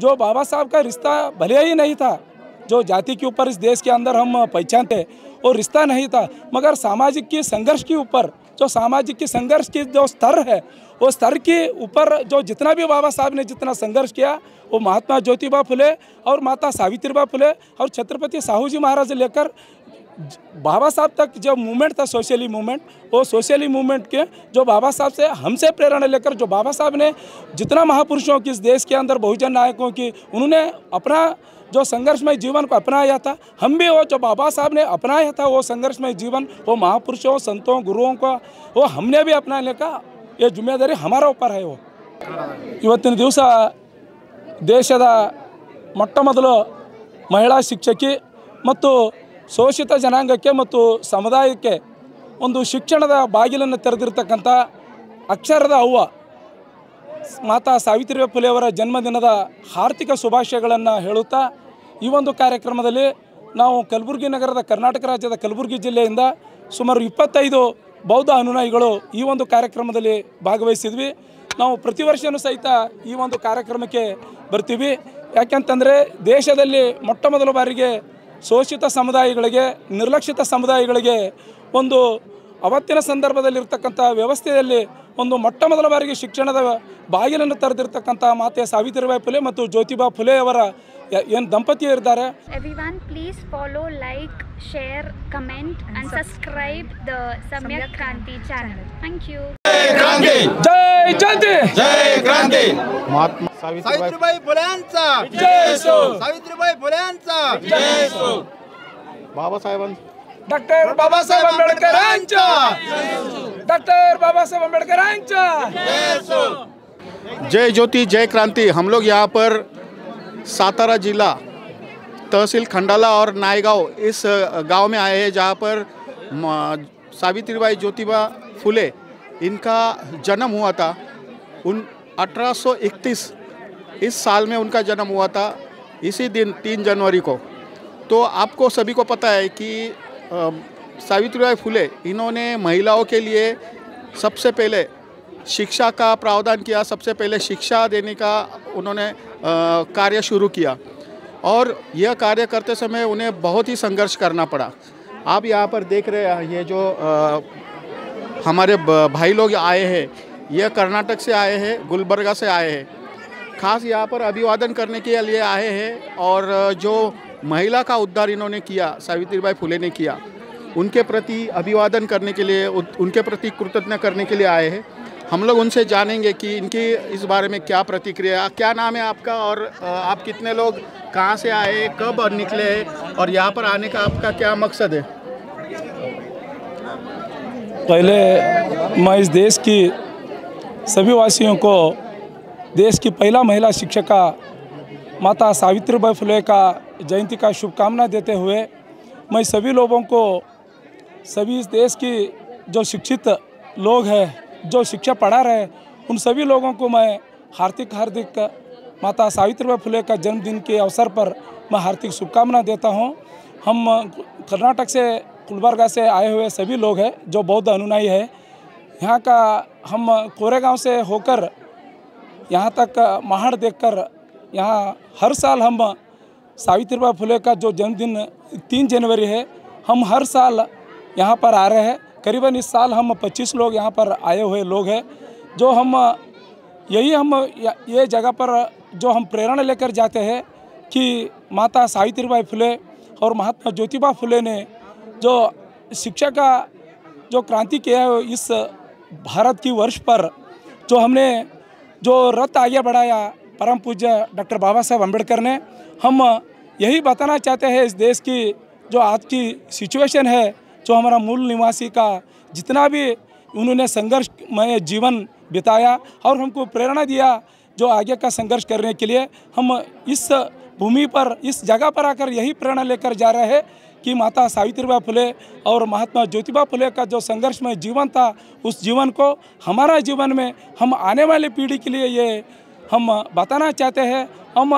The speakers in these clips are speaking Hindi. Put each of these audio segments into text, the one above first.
जो बाबा साहब का रिश्ता भले ही नहीं था, जो जाति के ऊपर इस देश के अंदर हम पहचानते वो रिश्ता नहीं था, मगर सामाजिक की संघर्ष के ऊपर जो सामाजिक की संघर्ष की जो स्तर है वो स्तर के ऊपर जो जितना भी बाबा साहब ने जितना संघर्ष किया वो महात्मा ज्योतिबा फुले और माता सावित्रीबाई फुले और छत्रपति साहू जी महाराज से लेकर बाबा साहब तक जो मूवमेंट था सोशली मूवमेंट, वो सोशली मूवमेंट के जो बाबा साहब से हमसे प्रेरणा लेकर जो बाबा साहब ने जितना महापुरुषों की इस देश के अंदर बहुजन नायकों की उन्होंने अपना जो संघर्षमय जीवन को अपनाया था, हम भी वो जो बाबा साहब ने अपनाया था वो संघर्षमय जीवन वो महापुरुषों संतों गुरुओं का वो हमने भी अपनाने का ये जिम्मेदारी हमारा ऊपर है। वो ಇವತ್ತಿನ ದಿವಸ ದೇಶದ ಮೊಟ್ಟಮೊದಲು ಮಹಿಳಾ ಶಿಕ್ಷಕಿ ಮತ್ತು ಶೋಷಿತ ಜನಾಂಗಕ್ಕೆ ಮತ್ತು ಸಮುದಾಯಕ್ಕೆ ಒಂದು ಶಿಕ್ಷಣದ ಬಾಗಿಲನ್ನು ತೆರೆದಿರತಕ್ಕಂಥ ಅಕ್ಷರದ ಅವ್ವ ಮಾತಾ ಸಾವಿತ್ರಿಬಾಯಿ ಫುಲೆ ಅವರ ಜನ್ಮದಿನದ ಹಾರ್ದಿಕ ಶುಭಾಶಯಗಳನ್ನು ಹೇಳುತ್ತಾ ಈ ಒಂದು ಕಾರ್ಯಕ್ರಮದಲ್ಲಿ ನಾವು ಕಲಬುರಗಿ ನಗರದ ಕರ್ನಾಟಕ ರಾಜ್ಯದ ಕಲಬುರಗಿ ಜಿಲ್ಲೆಯಿಂದ ಸುಮಾರು 25 ಬೌದ್ಧ ಅನುಯಾಯಿಗಳು ಈ ಒಂದು ಕಾರ್ಯಕ್ರಮದಲ್ಲಿ ಭಾಗವಹಿಸಿದ್ವಿ। ನಾವು ಪ್ರತಿ ವರ್ಷವೂ ಸಹಿತ ಈ ಒಂದು ಕಾರ್ಯಕ್ರಮಕ್ಕೆ ಬರ್ತೀವಿ, ಯಾಕೆಂತಂದರೆ ದೇಶದಲ್ಲಿ ಮೊಟ್ಟಮೊದಲ ಬಾರಿಗೆ ಶೋಷಿತ ಸಮುದಾಯಗಳಿಗೆ ನಿರ್ಲಕ್ಷಿತ ಸಮುದಾಯಗಳಿಗೆ ಒಂದು ಅವತ್ತಿನ ಸಂದರ್ಭದಲ್ಲಿರ್ತಕ್ಕಂಥ ವ್ಯವಸ್ಥೆಯಲ್ಲಿ ಒಂದು ಮೊಟ್ಟಮೊದಲ ಬಾರಿಗೆ ಶಿಕ್ಷಣದ ಬಾಗಿಲನ್ನು ತೆರೆದಿರ್ತಕ್ಕಂಥ ಮಾತೆ ಸಾವಿತ್ರಿಬಾಯಿ ಫುಲೆ ಮತ್ತು ಜ್ಯೋತಿಬಾ ಫುಲೆ ಅವರ ಏನು ದಂಪತಿ ಇದ್ದಾರೆ। Everyone please follow, like, share, comment and subscribe the Samyak Kranti channel. Thank you. जय क्रांती, जय जयंती, जय क्रांती। महात्मा सावित्रीबाई फुल्यांचा जय सो, सावित्रीबाई फुल्यांचा जय सो, बाबासाहेबांचा डॉक्टर बाबासाहेब आंबेडकरांचा, डॉक्टर बाबासाहेब आंबेडकरांचा जय ज्योति जय क्रांति। हम लोग यहाँ पर सातारा जिला तहसील खंडाला और नायगांव इस गांव में आए हैं जहाँ पर सावित्रीबाई ज्योतिबा फुले इनका जन्म हुआ था। 1831 इस साल में उनका जन्म हुआ था, इसी दिन 3 जनवरी को। तो आपको सभी को पता है कि सावित्रीबाई फुले इन्होंने महिलाओं के लिए सबसे पहले शिक्षा का प्रावधान किया, सबसे पहले शिक्षा देने का उन्होंने कार्य शुरू किया और यह कार्य करते समय उन्हें बहुत ही संघर्ष करना पड़ा। आप यहाँ पर देख रहे हैं ये जो हमारे भाई लोग आए हैं, यह कर्नाटक से आए हैं, गुलबर्गा से आए हैं, खास यहाँ पर अभिवादन करने के लिए आए हैं और जो महिला का उद्धार इन्होंने किया सावित्रीबाई फुले ने किया उनके प्रति अभिवादन करने के लिए, उनके प्रति कृतज्ञ करने के लिए आए हैं। हम लोग उनसे जानेंगे कि इनकी इस बारे में क्या प्रतिक्रिया। क्या नाम है आपका और आप कितने लोग कहाँ से आए, कब निकले और यहाँ पर आने का आपका क्या मकसद है? पहले मैं इस देश की सभी वासियों को देश की पहला महिला शिक्षिका माता सावित्रीबाई फुले का जयंती का शुभकामना देते हुए मैं सभी लोगों को, सभी इस देश की जो शिक्षित लोग हैं जो शिक्षा पढ़ा रहे उन सभी लोगों को मैं हार्दिक माता सावित्रीबाई फुले का जन्मदिन के अवसर पर मैं हार्दिक शुभकामना देता हूं। हम कर्नाटक से गुलबर्गा से आए हुए सभी लोग हैं जो बौद्ध अनुयायी है। यहाँ का हम कोरेगांव से होकर यहाँ तक महाड़ देखकर यहाँ हर साल हम सावित्रीबाई फुले का जो जन्मदिन 3 जनवरी है हम हर साल यहाँ पर आ रहे हैं। करीबन इस साल हम 25 लोग यहाँ पर आए हुए लोग हैं जो हम ये जगह पर जो हम प्रेरणा लेकर जाते हैं कि माता सावित्रीबाई फुले और महात्मा ज्योतिबा फुले ने जो शिक्षा का जो क्रांति किया है इस भारत की वर्ष पर जो हमने जो रथ आगे बढ़ाया परम पूज्य डॉक्टर बाबा साहब अम्बेडकर ने, हम यही बताना चाहते हैं इस देश की जो आज की सिचुएशन है, जो हमारा मूल निवासी का जितना भी उन्होंने संघर्षमय जीवन बिताया और हमको प्रेरणा दिया जो आगे का संघर्ष करने के लिए, हम इस भूमि पर इस जगह पर आकर यही प्रेरणा लेकर जा रहे हैं कि माता सावित्रीबाई फुले और महात्मा ज्योतिबा फुले का जो संघर्षमय जीवन था उस जीवन को हमारा जीवन में हम आने वाली पीढ़ी के लिए ये हम बताना चाहते हैं। हम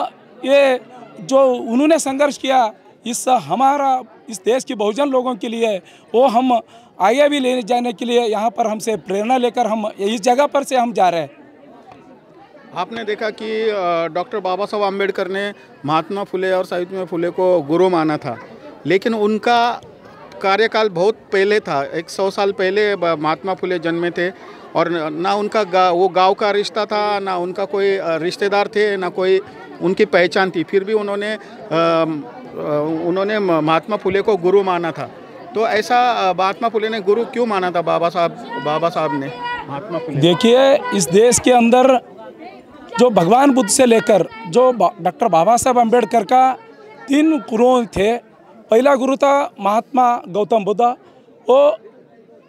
ये जो उन्होंने संघर्ष किया इस हमारा इस देश के बहुजन लोगों के लिए वो हम आगे भी ले जाने के लिए यहाँ पर हमसे प्रेरणा लेकर हम इस जगह पर से हम जा रहे हैं। आपने देखा कि डॉक्टर बाबा साहब आम्बेडकर ने महात्मा फुले और सावित्रीबाई फुले को गुरु माना था, लेकिन उनका कार्यकाल बहुत पहले था। 100 साल पहले महात्मा फुले जन्मे थे और ना उनका वो गांव का रिश्ता था, ना उनका कोई रिश्तेदार थे, ना कोई उनकी पहचान थी। फिर भी उन्होंने महात्मा फुले को गुरु माना था। तो ऐसा महात्मा फुले ने गुरु क्यों माना था बाबा साहब ने महात्मा फुले? देखिए, इस देश के अंदर जो भगवान बुद्ध से लेकर जो डॉक्टर बाबा साहब अम्बेडकर का 3 गुरु थे। पहला गुरु था महात्मा गौतम बुद्ध, वो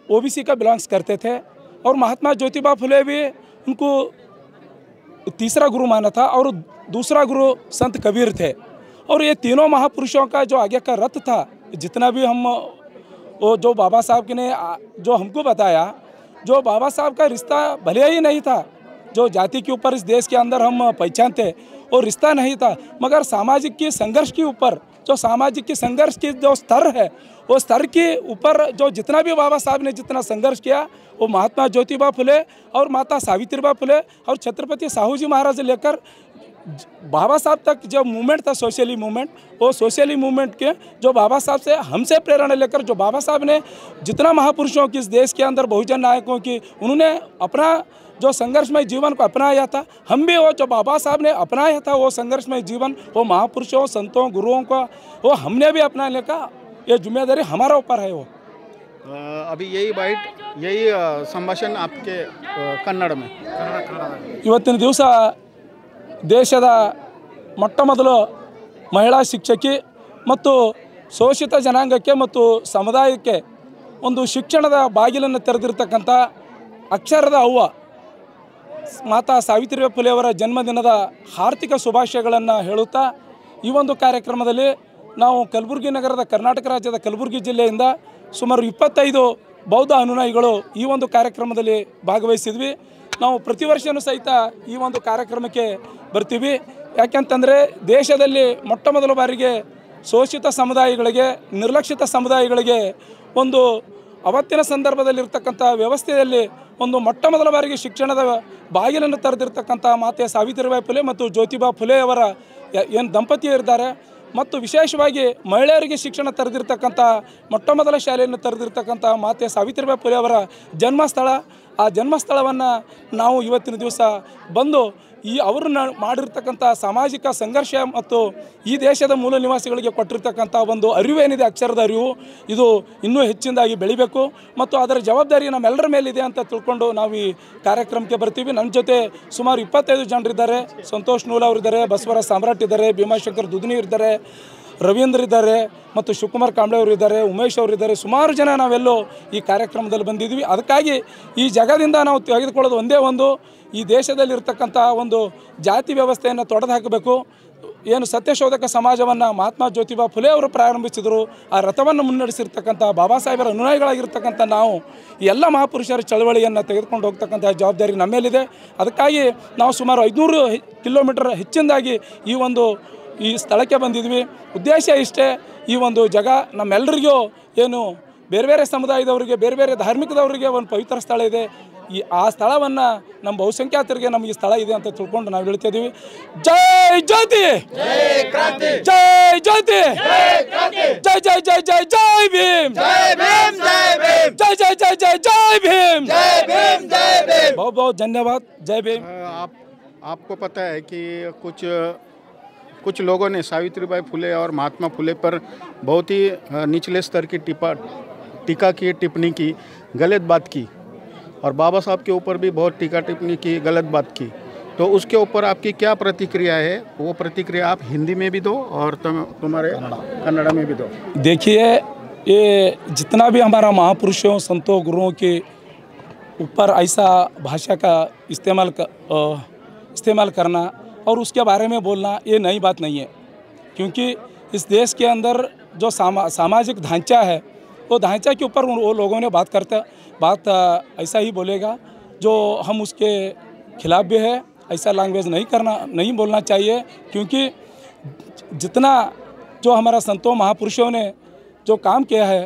ओबीसी का बिलोंग्स करते थे, और महात्मा ज्योतिबा फुले भी उनको तीसरा गुरु माना था, और दूसरा गुरु संत कबीर थे। और ये तीनों महापुरुषों का जो आगे का रथ था, जितना भी हम वो जो बाबा साहब ने जो हमको बताया, जो बाबा साहब का रिश्ता भले ही नहीं था, जो जाति के ऊपर इस देश के अंदर हम पहचानते, वो रिश्ता नहीं था, मगर सामाजिक की संघर्ष के ऊपर जो सामाजिक की संघर्ष की जो स्तर है, वो स्तर के ऊपर जो जितना भी बाबा साहब ने जितना संघर्ष किया, वो महात्मा ज्योतिबा फुले और माता सावित्रीबाई फुले और छत्रपति साहू जी महाराज से लेकर बाबा साहब तक जो मूवमेंट था, सोशली मूवमेंट, वो सोशली मूवमेंट के जो बाबा साहब से हमसे प्रेरणा लेकर जो बाबा साहब ने जितना महापुरुषों की इस देश के अंदर बहुजन नायकों की उन्होंने अपना जो संघर्षमय जीवन को अपनाया था, हम भी वो जो बाबा साहब ने अपनाया था वो संघर्षमय जीवन, वो महापुरुषों, संतों, गुरुओं का वो हमने भी अपनाने का ये जिम्मेदारी हमारा ऊपर है। वो अभी यही संभाषण आपके कन्नड़ में ಇವತ್ತಿನ ದಿವಸ ದೇಶದ ಮೊಟ್ಟಮೊದಲು ಮಹಿಳಾ ಶಿಕ್ಷಕಿ ಮತ್ತು ಶೋಷಿತ ಜನಾಂಗಕ್ಕೆ ಮತ್ತು ಸಮುದಾಯಕ್ಕೆ ಒಂದು ಶಿಕ್ಷಣದ ಬಾಗಿಲನ್ನು ತೆರೆದಿರತಕ್ಕಂಥ ಅಕ್ಷರದ ಅವ್ವ ಮಾತಾ ಸಾವಿತ್ರಿಬಾಯಿ ಫುಲೆ ಅವರ ಜನ್ಮದಿನದ ಹಾರ್ದಿಕ ಶುಭಾಶಯಗಳನ್ನು ಹೇಳುತ್ತಾ ಈ ಒಂದು ಕಾರ್ಯಕ್ರಮದಲ್ಲಿ ನಾವು ಕಲಬುರಗಿ ನಗರದ ಕರ್ನಾಟಕ ರಾಜ್ಯದ ಕಲಬುರಗಿ ಜಿಲ್ಲೆಯಿಂದ ಸುಮಾರು 25 ಬೌದ್ಧ ಅನುಯಾಯಿಗಳು ಈ ಒಂದು ಕಾರ್ಯಕ್ರಮದಲ್ಲಿ ಭಾಗವಹಿಸಿದ್ವಿ। ನಾವು ಪ್ರತಿ ವರ್ಷವೂ ಸಹಿತ ಈ ಒಂದು ಕಾರ್ಯಕ್ರಮಕ್ಕೆ ಬರ್ತೀವಿ। ಯಾಕೆಂತಂದರೆ ದೇಶದಲ್ಲಿ ಮೊಟ್ಟಮೊದಲ ಬಾರಿಗೆ ಶೋಷಿತ ಸಮುದಾಯಗಳಿಗೆ, ನಿರ್ಲಕ್ಷಿತ ಸಮುದಾಯಗಳಿಗೆ ಒಂದು ಅವತ್ತಿನ ಸಂದರ್ಭದಲ್ಲಿರ್ತಕ್ಕಂಥ ವ್ಯವಸ್ಥೆಯಲ್ಲಿ ಒಂದು ಮೊಟ್ಟಮೊದಲ ಬಾರಿಗೆ ಶಿಕ್ಷಣದ ಬಾಗಿಲನ್ನು ತೆರೆದಿರ್ತಕ್ಕಂಥ ಮಾತೆ ಸಾವಿತ್ರಿಬಾಯಿ ಫುಲೆ ಮತ್ತು ಜ್ಯೋತಿಬಾ ಫುಲೆ ಅವರ ಏನು ದಂಪತಿಯರಿದ್ದಾರೆ, ಮತ್ತು ವಿಶೇಷವಾಗಿ ಮಹಿಳೆಯರಿಗೆ ಶಿಕ್ಷಣ ತೆರೆದಿರ್ತಕ್ಕಂಥ ಮೊಟ್ಟಮೊದಲ ಶಾಲೆಯನ್ನು ತೆರೆದಿರ್ತಕ್ಕಂಥ ಮಾತೆ ಸಾವಿತ್ರಿಬಾಯಿ ಫುಲೆ ಅವರ ಜನ್ಮಸ್ಥಳ, ಆ ಜನ್ಮಸ್ಥಳವನ್ನು ನಾವು ಇವತ್ತಿನ ದಿವಸ ಬಂದು ಅವ್ರನ್ನ ಮಾಡಿರ್ತಕ್ಕಂಥ ಸಾಮಾಜಿಕ ಸಂಘರ್ಷ ಮತ್ತು ಈ ದೇಶದ ಮೂಲ ನಿವಾಸಿಗಳಿಗೆ ಕೊಟ್ಟಿರ್ತಕ್ಕಂಥ ಒಂದು ಅರಿವೇನಿದೆ, ಅಕ್ಷರದ ಅರಿವು, ಇದು ಇನ್ನೂ ಹೆಚ್ಚಿನದಾಗಿ ಬೆಳಿಬೇಕು ಮತ್ತು ಅದರ ಜವಾಬ್ದಾರಿ ನಮ್ಮೆಲ್ಲರ ಮೇಲಿದೆ ಅಂತ ತಿಳ್ಕೊಂಡು ನಾವು ಈ ಕಾರ್ಯಕ್ರಮಕ್ಕೆ ಬರ್ತೀವಿ। ನನ್ನ ಜೊತೆ ಸುಮಾರು 25 ಜನರಿದ್ದಾರೆ। ಸಂತೋಷ್ ನೂಲ್ ಅವರಿದ್ದಾರೆ, ಬಸವರಾಜ್ ಸಾಮ್ರಾಟ್ ಇದ್ದಾರೆ, ಭೀಮಾಶಂಕರ್ ದುದ್ನಿ ಇದ್ದಾರೆ, ರವೀಂದ್ರ ಇದ್ದಾರೆ ಮತ್ತು ಶಿವಕುಮಾರ್ ಕಾಂಬ್ಳೆ ಅವರು ಇದ್ದಾರೆ, ಉಮೇಶ್ ಅವರಿದ್ದಾರೆ। ಸುಮಾರು ಜನ ನಾವೆಲ್ಲೋ ಈ ಕಾರ್ಯಕ್ರಮದಲ್ಲಿ ಬಂದಿದ್ವಿ। ಅದಕ್ಕಾಗಿ ಈ ಜಗದಿಂದ ನಾವು ತೆಗೆದುಕೊಳ್ಳೋದು ಒಂದೇ ಒಂದು, ಈ ದೇಶದಲ್ಲಿರ್ತಕ್ಕಂಥ ಒಂದು ಜಾತಿ ವ್ಯವಸ್ಥೆಯನ್ನು ತೊಡೆದು ಹಾಕಬೇಕು। ಏನು ಸತ್ಯಶೋಧಕ ಸಮಾಜವನ್ನು ಮಹಾತ್ಮ ಜ್ಯೋತಿಬಾ ಫುಲೆ ಅವರು ಪ್ರಾರಂಭಿಸಿದರು, ಆ ರಥವನ್ನು ಮುನ್ನಡೆಸಿರ್ತಕ್ಕಂಥ ಬಾಬಾ ಸಾಹೇಬರ ಅನುಯಾಯಿಗಳಾಗಿರ್ತಕ್ಕಂಥ ನಾವು ಎಲ್ಲ ಮಹಾಪುರುಷರ ಚಳವಳಿಯನ್ನು ತೆಗೆದುಕೊಂಡು ಹೋಗ್ತಕ್ಕಂಥ ಜವಾಬ್ದಾರಿ ನಮ್ಮ ಮೇಲಿದೆ। ಅದಕ್ಕಾಗಿ ನಾವು ಸುಮಾರು 500 ಕಿಲೋಮೀಟರ್ ಹೆಚ್ಚಿನದಾಗಿ ಈ ಸ್ಥಳಕ್ಕೆ ಬಂದಿದ್ವಿ। ಉದ್ದೇಶ ಇಷ್ಟೇ, ಈ ಒಂದು ಜಾಗ ನಮ್ಮೆಲ್ಲರಿಗೂ ಏನು ಬೇರೆ ಬೇರೆ ಸಮುದಾಯದವರಿಗೆ, ಬೇರೆ ಬೇರೆ ಧಾರ್ಮಿಕದವರಿಗೆ ಒಂದು ಪವಿತ್ರ ಸ್ಥಳ ಇದೆ। ಆ ಸ್ಥಳವನ್ನು ನಮ್ಮ ಬಹುಸಂಖ್ಯಾತರಿಗೆ ನಮಗೆ ಸ್ಥಳ ಇದೆ ಅಂತ ತಿಳ್ಕೊಂಡು ನಾವು ಹೇಳ್ತಾ ಇದ್ದೀವಿ। ಜೈ ಜ್ಯೋತಿ, ಜೈ ಕ್ರಾಂತಿ, ಜೈ ಜ್ಯೋತಿ, ಜೈ ಜೈ ಜೈ ಜೈ ಜೈ ಭೀಮ್, ಜೈ ಭೀಮ್, ಜೈ ಭೀಮ್, ಜೈ ಜೈ ಜೈ ಜೈ ಜೈ ಭೀಮ್, ಜೈ ಭೀಮ್, ಜೈ ಭೀಮ್। बहुत बहुत धन्यवाद। जय भीम। आपको पता है कि कुछ लोगों ने सावित्रीबाई फुले और महात्मा फुले पर बहुत ही निचले स्तर की टीका की, टिप्पणी की, गलत बात की, और बाबा साहब के ऊपर भी बहुत टीका टिप्पणी की, गलत बात की। तो उसके ऊपर आपकी क्या प्रतिक्रिया है? वो प्रतिक्रिया आप हिंदी में भी दो और तुम्हारे कन्नड़ा में भी दो। देखिए, ये जितना भी हमारा महापुरुषों, संतों, गुरुओं के ऊपर ऐसा भाषा का इस्तेमाल करना और उसके बारे में बोलना ये नई बात नहीं है, क्योंकि इस देश के अंदर जो सामाजिक ढांचा है, वो ढांचा के ऊपर वो लोगों ने बात ऐसा ही बोलेगा जो हम उसके खिलाफ भी है। ऐसा लैंग्वेज नहीं बोलना चाहिए, क्योंकि जितना जो हमारा संतों महापुरुषों ने जो काम किया है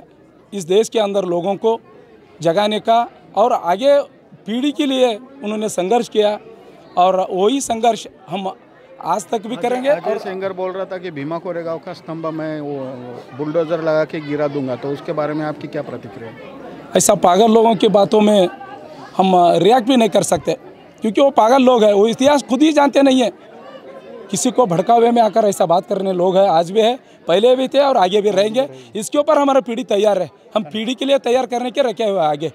इस देश के अंदर लोगों को जगाने का और आगे पीढ़ी के लिए उन्होंने संघर्ष किया, और वही संघर्ष हम आज तक भी करेंगे। अजय सेंगर बोल रहा था कि भीमा कोरेगांव का स्तंभ मैं वो बुलडोजर लगा के गिरा दूंगा, तो उसके बारे में आपकी क्या प्रतिक्रिया है? ऐसा पागल लोगों की बातों में हम रिएक्ट भी नहीं कर सकते, क्योंकि वो पागल लोग हैं, वो इतिहास खुद ही जानते नहीं है। किसी को भड़कावे में आकर ऐसा बात करने लोग हैं, आज भी है, पहले भी थे और आगे भी रहेंगे। इसके ऊपर हमारा पीढ़ी तैयार है, हम पीढ़ी के लिए तैयार करने के रखे हुए आगे।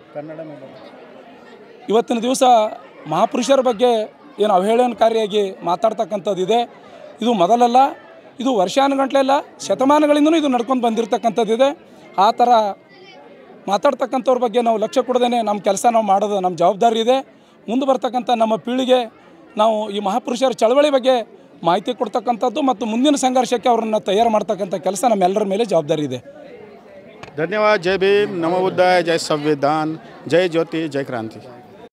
ಇವತ್ತಿನ ದಿವಸ ಮಹಾಪುರುಷರ ಬಗ್ಗೆ ಏನು ಅವಹೇಳನಕಾರಿಯಾಗಿ ಮಾತಾಡ್ತಕ್ಕಂಥದ್ದಿದೆ, ಇದು ಮೊದಲಲ್ಲ, ಇದು ವರ್ಷಾನುಗಂಟ್ಲೆಲ್ಲ ಶತಮಾನಗಳಿಂದಲೂ ಇದು ನಡ್ಕೊಂಡು ಬಂದಿರತಕ್ಕಂಥದ್ದಿದೆ। ಆ ಥರ ಮಾತಾಡ್ತಕ್ಕಂಥವ್ರ ಬಗ್ಗೆ ನಾವು ಲಕ್ಷ್ಯ ಕೊಡದೇನೆ ನಮ್ಮ ಕೆಲಸ ನಾವು ಮಾಡೋದು ನಮ್ಮ ಜವಾಬ್ದಾರಿ ಇದೆ। ಮುಂದೆ ಬರ್ತಕ್ಕಂಥ ನಮ್ಮ ಪೀಳಿಗೆ ನಾವು ಈ ಮಹಾಪುರುಷರ ಚಳವಳಿ ಬಗ್ಗೆ ಮಾಹಿತಿ ಕೊಡ್ತಕ್ಕಂಥದ್ದು ಮತ್ತು ಮುಂದಿನ ಸಂಘರ್ಷಕ್ಕೆ ಅವರನ್ನು ತಯಾರು ಮಾಡ್ತಕ್ಕಂಥ ಕೆಲಸ ನಮ್ಮೆಲ್ಲರ ಮೇಲೆ ಜವಾಬ್ದಾರಿ ಇದೆ। धन्यवाद। जय भीम, नमो बुद्धाय, जय संविधान, जय ज्योति, जय क्रांति।